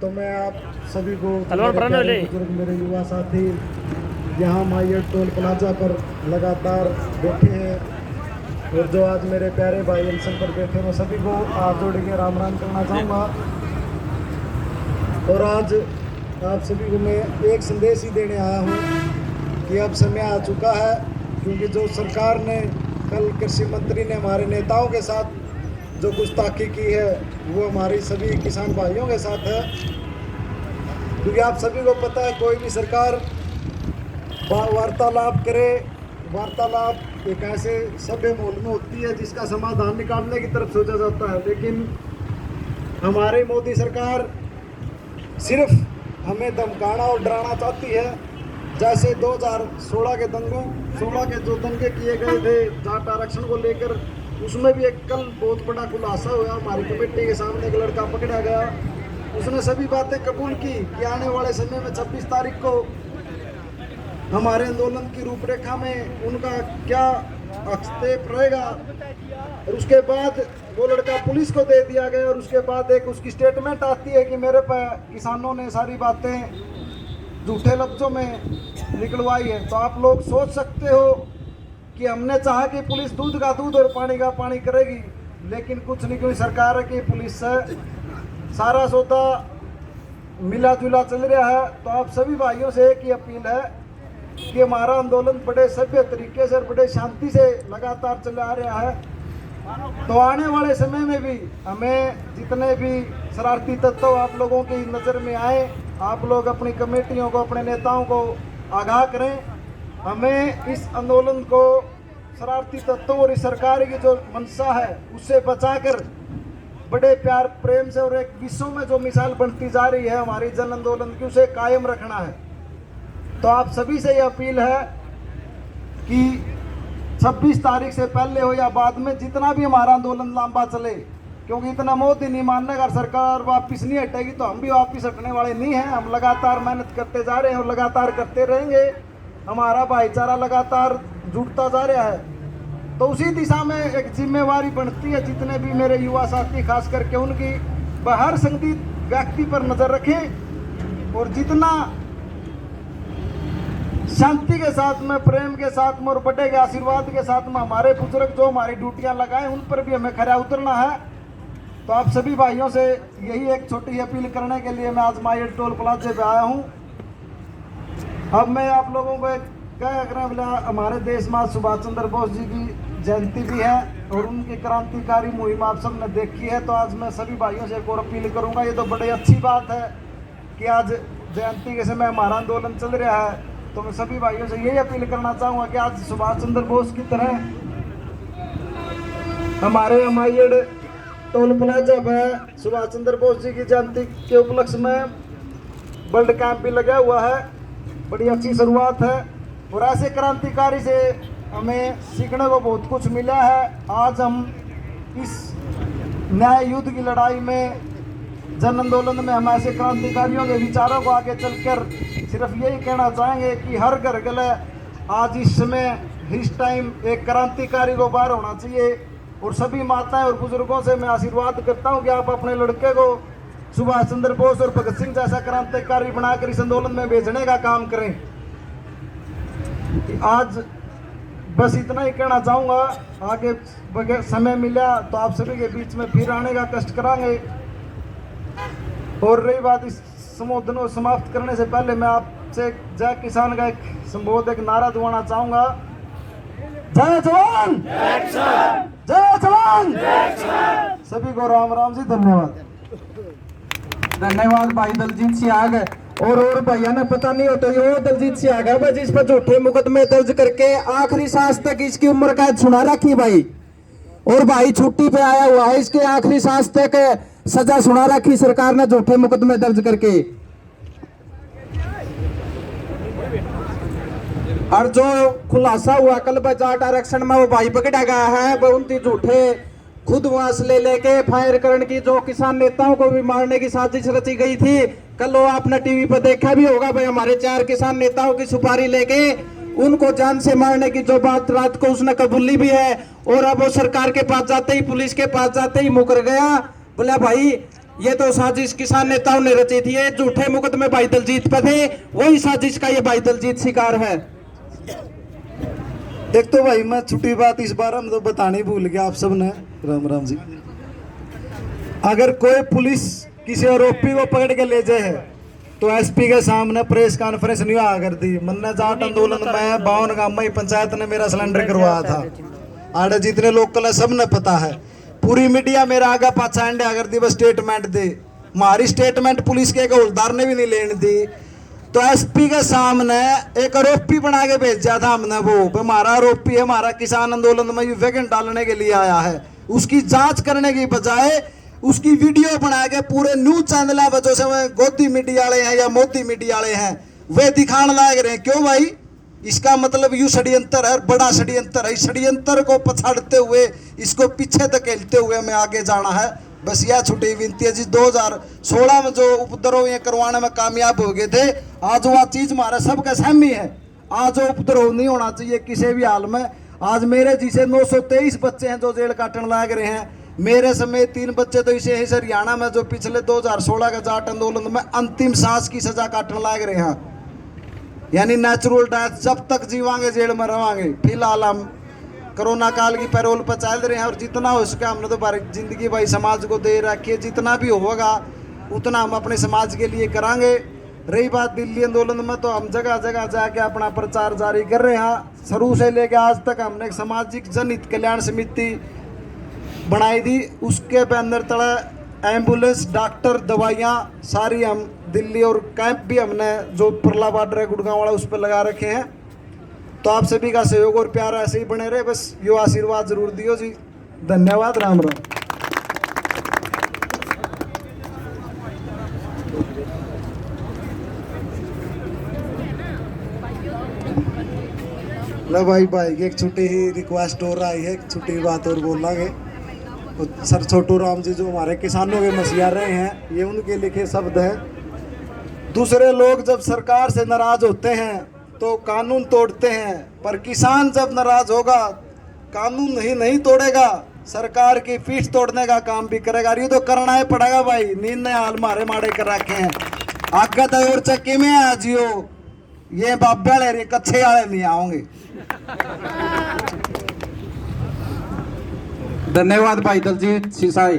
तो मैं आप सभी को मेरे युवा साथी यहाँ माइयर टोल प्लाजा पर लगातार बैठे हैं और जो आज मेरे प्यारे भाई अनशन पर बैठे हैं, मैं सभी को हाथ जोड़ के राम राम करना चाहूँगा। और आज आप सभी को मैं एक संदेश ही देने आया हूँ कि अब समय आ चुका है, क्योंकि जो सरकार ने कल कृषि मंत्री ने हमारे नेताओं के साथ जो गुस्ताखी की है वो हमारी सभी किसान भाइयों के साथ है। क्योंकि आप सभी को पता है कोई भी सरकार वार्तालाप करे, वार्तालाप एक ऐसे सभ्य माहौल में होती है जिसका समाधान निकालने की तरफ सोचा जाता है, लेकिन हमारी मोदी सरकार सिर्फ हमें धमकाना और डराना चाहती है। जैसे 2016 के जो दंगे किए गए थे जाट आरक्षण को लेकर, उसमें भी एक कल बहुत बड़ा खुलासा हुआ। हमारी कमेटी के सामने एक लड़का पकड़ा गया, उसने सभी बातें कबूल की कि आने वाले समय में 26 तारीख को हमारे आंदोलन की रूपरेखा में उनका क्या हस्तक्षेप रहेगा। और उसके बाद वो लड़का पुलिस को दे दिया गया और उसके बाद एक उसकी स्टेटमेंट आती है कि मेरे पे किसानों ने सारी बातें झूठे लफ्ज़ों में निकलवाई है। तो आप लोग सोच सकते हो कि हमने चाहा कि पुलिस दूध का दूध और पानी का पानी करेगी, लेकिन कुछ नहीं, क्योंकि सरकार की पुलिस से सारा सौदा मिला जुला चल रहा है। तो आप सभी भाइयों से एक ही अपील है कि हमारा आंदोलन बड़े सभ्य तरीके से और बड़े शांति से लगातार चला रहा है। तो आने वाले समय में भी हमें जितने भी शरारती तत्व आप लोगों की नज़र में आए, आप लोग अपनी कमेटियों को, अपने नेताओं को आगाह करें। हमें इस आंदोलन को शरारती तत्वों और इस सरकार की जो मंशा है उससे बचाकर बड़े प्यार प्रेम से और एक विश्व में जो मिसाल बनती जा रही है हमारी जन आंदोलन की, उसे कायम रखना है। तो आप सभी से ये अपील है कि 26 तारीख से पहले हो या बाद में जितना भी हमारा आंदोलन लंबा चले, क्योंकि इतना मोदी नहीं मानने का, सरकार वापस नहीं हटेगी तो हम भी वापस हटने वाले नहीं हैं। हम लगातार मेहनत करते जा रहे हैं और लगातार करते रहेंगे। हमारा भाईचारा लगातार जुटता जा रहा है। तो उसी दिशा में एक जिम्मेवारी बनती है जितने भी मेरे युवा साथी खास करके उनकी, हर संदिग्ध व्यक्ति पर नज़र रखें और जितना शांति के साथ में, प्रेम के साथ में और बड़े के आशीर्वाद के साथ में हमारे बुजुर्ग जो हमारी ड्यूटियां लगाए उन पर भी हमें खरा उतरना है। तो आप सभी भाइयों से यही एक छोटी अपील करने के लिए मैं आज माइयर टोल प्लाजे पे आया हूँ। अब मैं आप लोगों को क्या करें, बोला हमारे देश में सुभाष चंद्र बोस जी की जयंती भी है और उनकी क्रांतिकारी मुहिम आप सबने देखी है। तो आज मैं सभी भाइयों से एक और अपील करूँगा। ये तो बड़ी अच्छी बात है कि आज जयंती के समय हमारा आंदोलन चल रहा है। तो मैं सभी भाइयों से यही अपील करना चाहूँगा कि आज सुभाष चंद्र बोस की तरह हमारे माइयर टोल प्लाजा पर सुभाष चंद्र बोस जी की जयंती के उपलक्ष्य में ब्लड कैंप भी लगा हुआ है। बड़ी अच्छी शुरुआत है और ऐसे क्रांतिकारी से हमें सीखने को बहुत कुछ मिला है। आज हम इस न्याय युद्ध की लड़ाई में, जन आंदोलन में हम ऐसे क्रांतिकारियों के विचारों को आगे चलकर सिर्फ यही कहना चाहेंगे कि हर घर गले आज इस समय इस टाइम एक क्रांतिकारी को बाहर होना चाहिए। और सभी माताएं और बुजुर्गों से मैं आशीर्वाद करता हूं कि आप अपने लड़के को सुभाष चंद्र बोस और भगत सिंह जैसा क्रांतिकारी बनाकर इस आंदोलन में भेजने का काम करें। आज बस इतना ही कहना चाहूँगा। आगे समय मिला तो आप सभी के बीच में फिर आने का कष्ट करांगे। और रही बात इस संबोधन को समाप्त करने से पहले मैं आपसे जय किसान का एक संबोधन, एक नारा दुआना चाहूँगा। जय जवान, जय जवान। सभी को राम राम जी, धन्यवाद। धन्यवाद भाई दलजीत सिंह आ गए। और भैया ने पता नहीं होता ये दलजीत सिंह आ गया भाई, जिस पर झूठे मुकदमे दर्ज करके आखिरी सांस तक इसकी उम्र कैद सुना रखी भाई। और भाई छुट्टी पे आया हुआ है, इसके आखिरी सांस तक सजा सुना रखी सरकार ने झूठे मुकदमे दर्ज करके। और जो खुलासा हुआ कल जाट आरक्षण में वो भाई पकड़ा गया है, वो उनकी झूठे खुद वास ले लेके फायर करने की, जो किसान नेताओं को भी मारने की साजिश रची गई थी। कल वो आपने टीवी पर देखा भी होगा भाई, हमारे 4 किसान नेताओं की सुपारी लेके उनको जान से मारने की जो बात रात को उसने कबूली भी है। और अब वो सरकार के पास जाते ही, पुलिस के पास जाते ही मुकर गया। बोला भाई ये तो साजिश किसान नेताओं ने रची थी। ये झूठे मुकदमे भाई दलजीत पे थे, वही साजिश का ये भाई दलजीत शिकार है। एक तो भाई मैं छुट्टी बात इस बार हम तो बताने ही भूल गया आप सब ने। राम राम जी। अगर कोई पुलिस किसी आरोपी को पकड़ के ले जाए तो एसपी के सामने प्रेस कॉन्फ्रेंस नहीं आ कर दी। मैंने जाट आंदोलन में 52 गांव में पंचायत ने मेरा सिलेंडर करवाया था। आड़े जितने लोकल है सब ने पता है। पूरी मीडिया मेरा आगे पाछा अंडे अगर दी बस स्टेटमेंट दे, हमारी स्टेटमेंट पुलिस के हवलदार ने भी नहीं लेने दी। तो एसपी के सामने एक आरोपी बना के भेजा था हमने। वो हमारा आरोपी है, हमारा किसान आंदोलन में वैगन डालने के लिए आया है। उसकी जांच करने की बजाय उसकी वीडियो बना के पूरे न्यूज चैनल वजह से गोदी मीडिया वाले हैं या मोदी मीडिया वाले हैं वे दिखाने लायक रहे। क्यों भाई? इसका मतलब यू षड्यंत्र है, बड़ा षड्यंत्र है। इस षड्यंत्र को पछाड़ते हुए, इसको पीछे धकेलते हुए हमें आगे जाना है। बस यह छुट्टी विनती है जी। 2016 में जो उपद्रव ये करवाने में कामयाब हो गए थे, आज वह चीज हमारा सबका सहमी है। आज वो उपद्रव नहीं होना चाहिए किसी भी हाल में। आज मेरे जिसे 923 बच्चे हैं जो जेल काटने लाग रहे हैं। मेरे समेत 3 बच्चे तो इसे ही हरियाणा में जो पिछले 2016 के जाट आंदोलन में अंतिम सांस की सजा काटने लाग रहे हैं, यानी नेचुरल डेथ। जब तक जीवांगे जेल में रवांगे। फिलहाल हम कोरोना काल की पैरोल पर चल रहे हैं और जितना हो सके हमने तो जिंदगी भाई समाज को दे रखी है। जितना भी होगा उतना हम अपने समाज के लिए करांगे। रही बात दिल्ली आंदोलन में, तो हम जगह जगह जाके अपना प्रचार जारी कर रहे हैं। शुरू से लेकर आज तक हमने एक सामाजिक जनहित कल्याण समिति बनाई थी। उसके बैनर तले एम्बुलेंस, डॉक्टर, दवाइयाँ सारी हम दिल्ली और कैंप भी हमने जो परला बॉर्डर है गुड़गांव वाला उस पर लगा रखे हैं। तो आप सभी का सहयोग और प्यार ऐसे ही बने रहे। बस यो आशीर्वाद जरूर दियो जी। धन्यवाद। राम राम। लो भाई की एक छोटी ही रिक्वेस्ट और आई है, एक छोटी बात और बोलांगे। तो सर छोटू राम जी जो हमारे किसानों के मसीहा रहे हैं, ये उनके लिखे शब्द हैं। दूसरे लोग जब सरकार से नाराज होते हैं तो कानून तोड़ते हैं, पर किसान जब नाराज होगा कानून नहीं तोड़ेगा, सरकार की पीठ तोड़ने का काम भी करेगा। ये तो करना ही पड़ेगा भाई। नींद ने हाल मारे मारे कर रखे हैं। आगे तो और चक्की में आ जियो, ये बाबे वाले कच्चे वाले नहीं आओगे। धन्यवाद भाई दलजीत सिसाई।